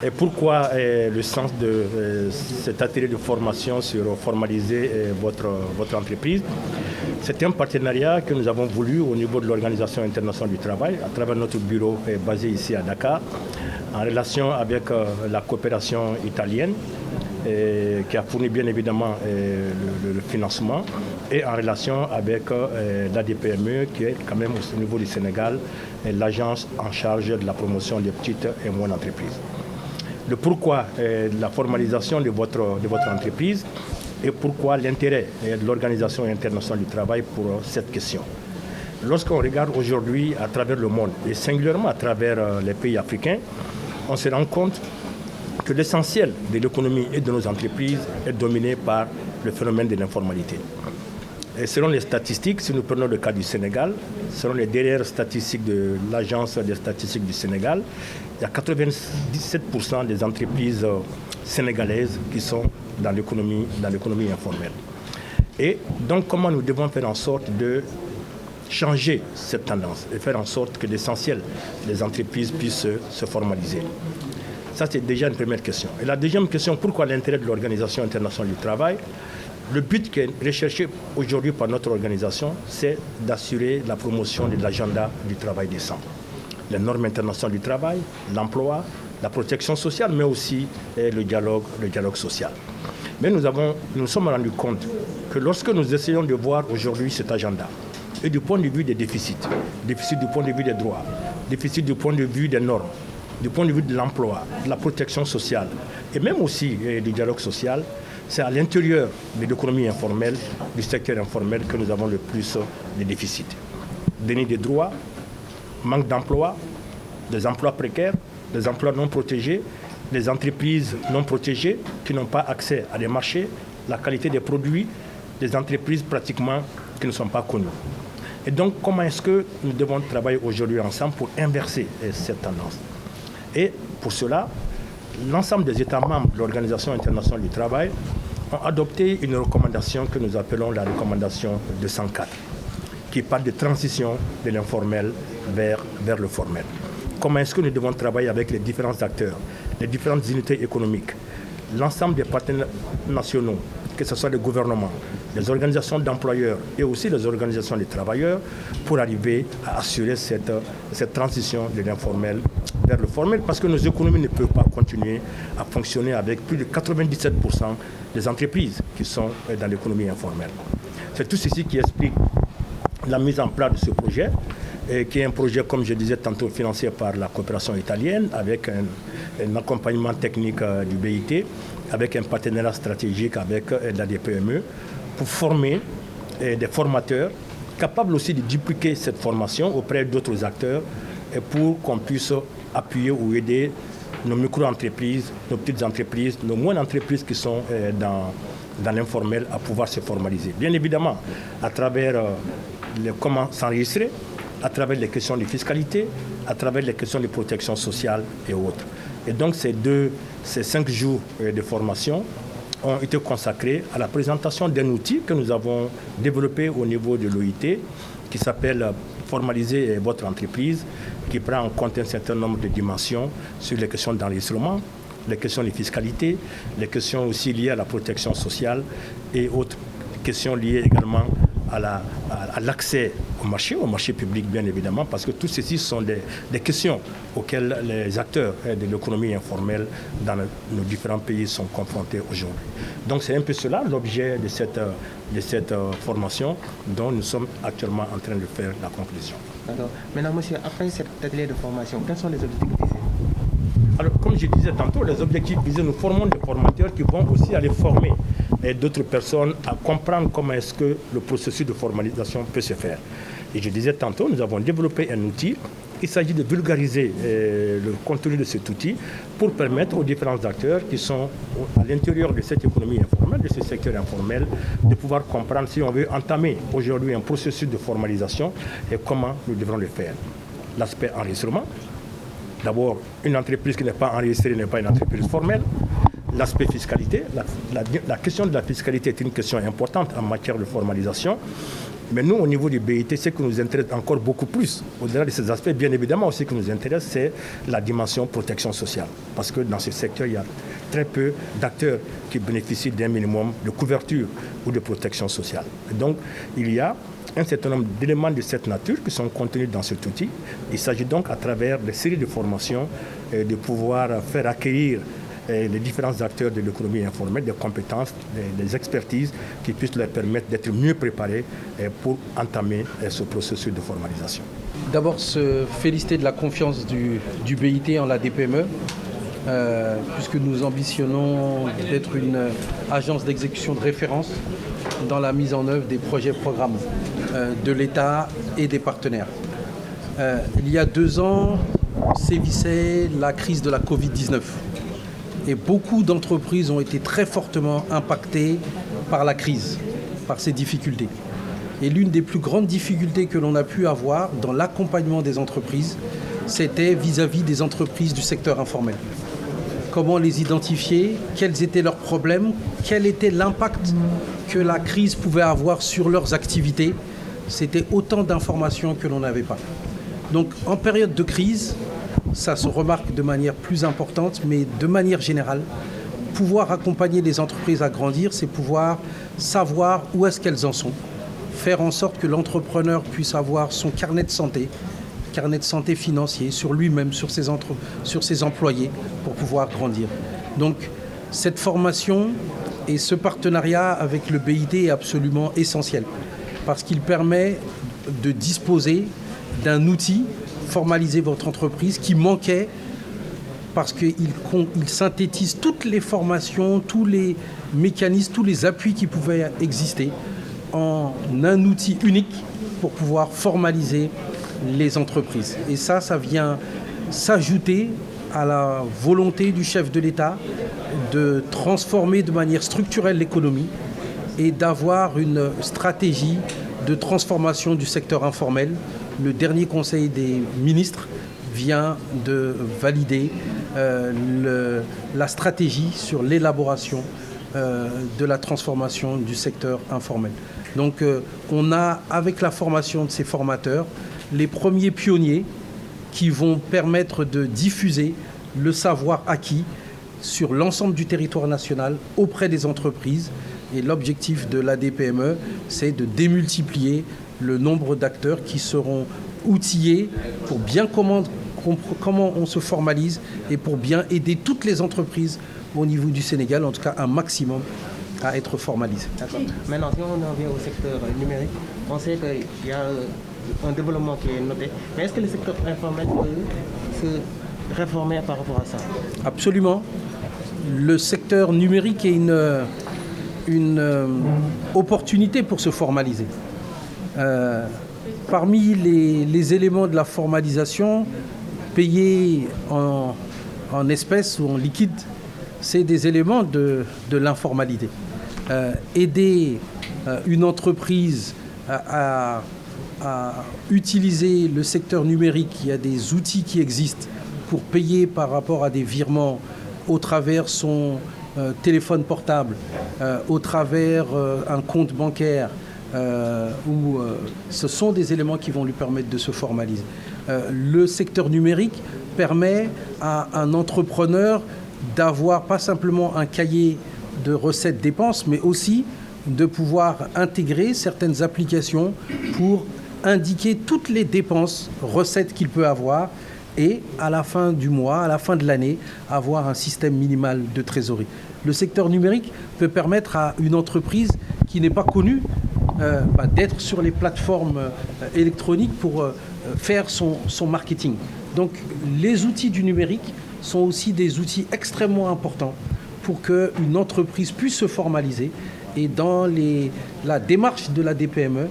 Et pourquoi le sens de cet atelier de formation sur formaliser votre entreprise? C'est un partenariat que nous avons voulu au niveau de l'Organisation internationale du travail, à travers notre bureau basé ici à Dakar, en relation avec la coopération italienne, qui a fourni bien évidemment le financement, et en relation avec l'ADPME, qui est quand même au niveau du Sénégal, l'agence en charge de la promotion des petites et moyennes entreprises. Le pourquoi la formalisation de votre entreprise et pourquoi l'intérêt de l'Organisation internationale du travail pour cette question. Lorsqu'on regarde aujourd'hui à travers le monde, et singulièrement à travers les pays africains, on se rend compte que l'essentiel de l'économie et de nos entreprises est dominé par le phénomène de l'informalité. Et selon les statistiques, si nous prenons le cas du Sénégal, selon les dernières statistiques de l'Agence des statistiques du Sénégal, il y a 97% des entreprises sénégalaises qui sont dans l'économie informelle. Et donc, comment nous devons faire en sorte de changer cette tendance et faire en sorte que l'essentiel des entreprises puissent se formaliser? Ça, c'est déjà une première question. Et la deuxième question, pourquoi l'intérêt de l'Organisation internationale du travail? Le but qui est recherché aujourd'hui par notre organisation, c'est d'assurer la promotion de l'agenda du travail décent. Les normes internationales du travail, l'emploi, la protection sociale, mais aussi le dialogue social. Mais nous sommes rendus compte que lorsque nous essayons de voir aujourd'hui cet agenda, et du point de vue des déficits du point de vue des droits, déficit du point de vue des normes, du point de vue de l'emploi, de la protection sociale, et même aussi du dialogue social, c'est à l'intérieur de l'économie informelle, du secteur informel, que nous avons le plus de déficits. Déni des droits, manque d'emploi, des emplois précaires, des emplois non protégés, des entreprises non protégées qui n'ont pas accès à des marchés, la qualité des produits, des entreprises pratiquement qui ne sont pas connues. Et donc, comment est-ce que nous devons travailler aujourd'hui ensemble pour inverser cette tendance? Et pour cela, l'ensemble des États membres de l'Organisation internationale du travail ont adopté une recommandation que nous appelons la recommandation 204, qui parle de transition de l'informel vers le formel. Comment est-ce que nous devons travailler avec les différents acteurs, les différentes unités économiques, l'ensemble des partenaires nationaux, que ce soit les gouvernements, les organisations d'employeurs et aussi les organisations des travailleurs, pour arriver à assurer cette transition de l'informel vers le formel, parce que nos économies ne peuvent pas continuer à fonctionner avec plus de 97% des entreprises qui sont dans l'économie informelle. C'est tout ceci qui explique la mise en place de ce projet, qui est un projet, comme je disais tantôt, financé par la coopération italienne, avec un accompagnement technique du BIT, avec un partenariat stratégique avec la DPME, pour former des formateurs capables aussi de dupliquer cette formation auprès d'autres acteurs, et pour qu'on puisse appuyer ou aider nos micro-entreprises, nos petites entreprises, nos moyennes entreprises qui sont dans l'informel à pouvoir se formaliser. Bien évidemment, à travers comment s'enregistrer, à travers les questions de fiscalité, à travers les questions de protection sociale et autres. Et donc ces 5 jours de formation ont été consacrés à la présentation d'un outil que nous avons développé au niveau de l'OIT, qui s'appelle Formaliser votre entreprise, qui prend en compte un certain nombre de dimensions sur les questions d'enregistrement, les questions de fiscalité, les questions aussi liées à la protection sociale et autres questions liées également à l'accès au marché public bien évidemment, parce que tout ceci sont des questions auxquelles les acteurs de l'économie informelle dans nos différents pays sont confrontés aujourd'hui. Donc c'est un peu cela l'objet de cette formation dont nous sommes actuellement en train de faire la conclusion. D'accord. Maintenant, monsieur, après cet atelier de formation, quels sont les objectifs visés? Alors, comme je disais tantôt, les objectifs visés, nous formons des formateurs qui vont aussi aller former d'autres personnes à comprendre comment est-ce que le processus de formalisation peut se faire. Et je disais tantôt, nous avons développé un outil. Il s'agit de vulgariser le contenu de cet outil pour permettre aux différents acteurs qui sont à l'intérieur de cette économie informelle, de ce secteur informel, de pouvoir comprendre si on veut entamer aujourd'hui un processus de formalisation et comment nous devrons le faire. L'aspect enregistrement. D'abord, une entreprise qui n'est pas enregistrée n'est pas une entreprise formelle. L'aspect fiscalité, la question de la fiscalité est une question importante en matière de formalisation. Mais nous, au niveau du BIT, ce qui nous intéresse encore beaucoup plus, au-delà de ces aspects, bien évidemment, aussi ce qui nous intéresse, c'est la dimension protection sociale. Parce que dans ce secteur, il y a très peu d'acteurs qui bénéficient d'un minimum de couverture ou de protection sociale. Et donc, il y a un certain nombre d'éléments de cette nature qui sont contenus dans cet outil. Il s'agit donc, à travers des séries de formations, de pouvoir faire acquérir les différents acteurs de l'économie informelle des compétences, des expertises qui puissent leur permettre d'être mieux préparés pour entamer ce processus de formalisation. D'abord, se féliciter de la confiance du BIT en la DPME, puisque nous ambitionnons d'être une agence d'exécution de référence dans la mise en œuvre des projets et programmes de l'État et des partenaires. Il y a 2 ans, sévissait la crise de la Covid-19. Et beaucoup d'entreprises ont été très fortement impactées par la crise, par ces difficultés. Et l'une des plus grandes difficultés que l'on a pu avoir dans l'accompagnement des entreprises, c'était vis-à-vis des entreprises du secteur informel. Comment les identifier, quels étaient leurs problèmes, quel était l'impact que la crise pouvait avoir sur leurs activités. C'était autant d'informations que l'on n'avait pas. Donc en période de crise, ça se remarque de manière plus importante, mais de manière générale, pouvoir accompagner les entreprises à grandir, c'est pouvoir savoir où est-ce qu'elles en sont, faire en sorte que l'entrepreneur puisse avoir son carnet de santé financier sur lui-même, sur ses employés, pour pouvoir grandir. Donc cette formation et ce partenariat avec le BIT est absolument essentiel, parce qu'il permet de disposer d'un outil, formaliser votre entreprise, qui manquait parce qu'il synthétise toutes les formations, tous les mécanismes, tous les appuis qui pouvaient exister en un outil unique pour pouvoir formaliser les entreprises. Et ça vient s'ajouter à la volonté du chef de l'État de transformer de manière structurelle l'économie et d'avoir une stratégie de transformation du secteur informel. Le dernier Conseil des ministres vient de valider la stratégie sur l'élaboration de la transformation du secteur informel. Donc on a, avec la formation de ces formateurs, les premiers pionniers qui vont permettre de diffuser le savoir acquis sur l'ensemble du territoire national auprès des entreprises. Et l'objectif de l'ADPME, c'est de démultiplier le nombre d'acteurs qui seront outillés pour bien comment on se formalise et pour bien aider toutes les entreprises au niveau du Sénégal, en tout cas un maximum, à être formalisées. D'accord. Maintenant, si on en vient au secteur numérique, on sait qu'il y a un développement qui est noté. Mais est-ce que le secteur informel peut se réformer par rapport à ça? Absolument. Le secteur numérique est une opportunité pour se formaliser. Parmi les éléments de la formalisation, payer en espèces ou en liquide, c'est des éléments de l'informalité. Aider une entreprise à utiliser le secteur numérique, il y a des outils qui existent pour payer par rapport à des virements au travers son téléphone portable, au travers un compte bancaire, ce sont des éléments qui vont lui permettre de se formaliser. Le secteur numérique permet à un entrepreneur d'avoir pas simplement un cahier de recettes dépenses, mais aussi de pouvoir intégrer certaines applications pour indiquer toutes les dépenses, recettes qu'il peut avoir, et à la fin du mois, à la fin de l'année, avoir un système minimal de trésorerie. Le secteur numérique peut permettre à une entreprise qui n'est pas connue d'être sur les plateformes électroniques pour faire son marketing. Donc les outils du numérique sont aussi des outils extrêmement importants pour qu'une entreprise puisse se formaliser. Et dans la démarche de la DPME,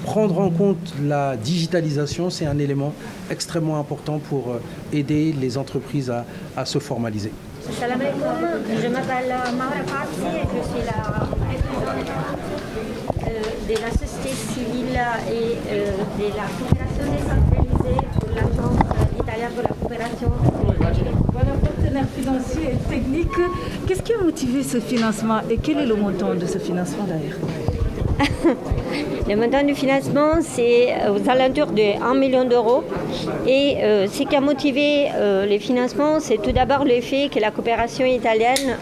prendre en compte la digitalisation, c'est un élément extrêmement important pour aider les entreprises à se formaliser. Salam alaikum, je m'appelle Mahra Fatsi et je suis la de la société civile et de la coopération décentralisée pour l'Agence italienne de la coopération. Voilà, partenaire financier et technique. Qu'est-ce qui a motivé ce financement et quel est le montant de ce financement d'ailleurs? Le montant du financement, c'est aux alentours de 1 million d'euros. Et ce qui a motivé les financements, c'est tout d'abord le fait que la coopération italienne,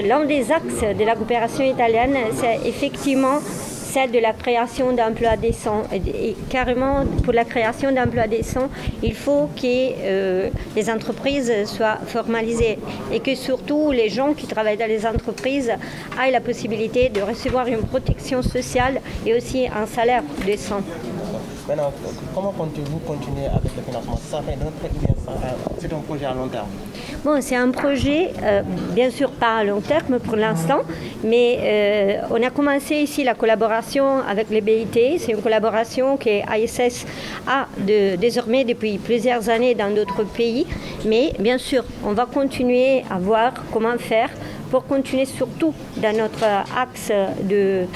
l'un des axes de la coopération italienne, c'est effectivement celle de la création d'emplois décents. Et carrément, pour la création d'emplois décents, il faut que les entreprises soient formalisées et que surtout les gens qui travaillent dans les entreprises aient la possibilité de recevoir une protection sociale et aussi un salaire décent. Maintenant, comment comptez-vous continuer avec le financement? Ça fait d'un trait ou bien c'est un projet à long terme? Bon, c'est un projet, bien sûr pas à long terme pour l'instant, mais on a commencé ici la collaboration avec les BIT. C'est une collaboration que ASS a désormais depuis plusieurs années dans d'autres pays. Mais bien sûr, on va continuer à voir comment faire pour continuer surtout dans notre axe de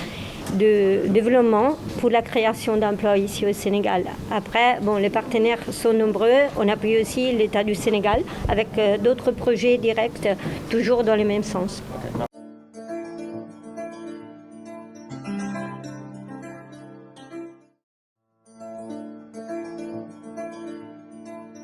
développement pour la création d'emplois ici au Sénégal. Après, bon, les partenaires sont nombreux. On appuie aussi l'État du Sénégal avec d'autres projets directs, toujours dans le même sens.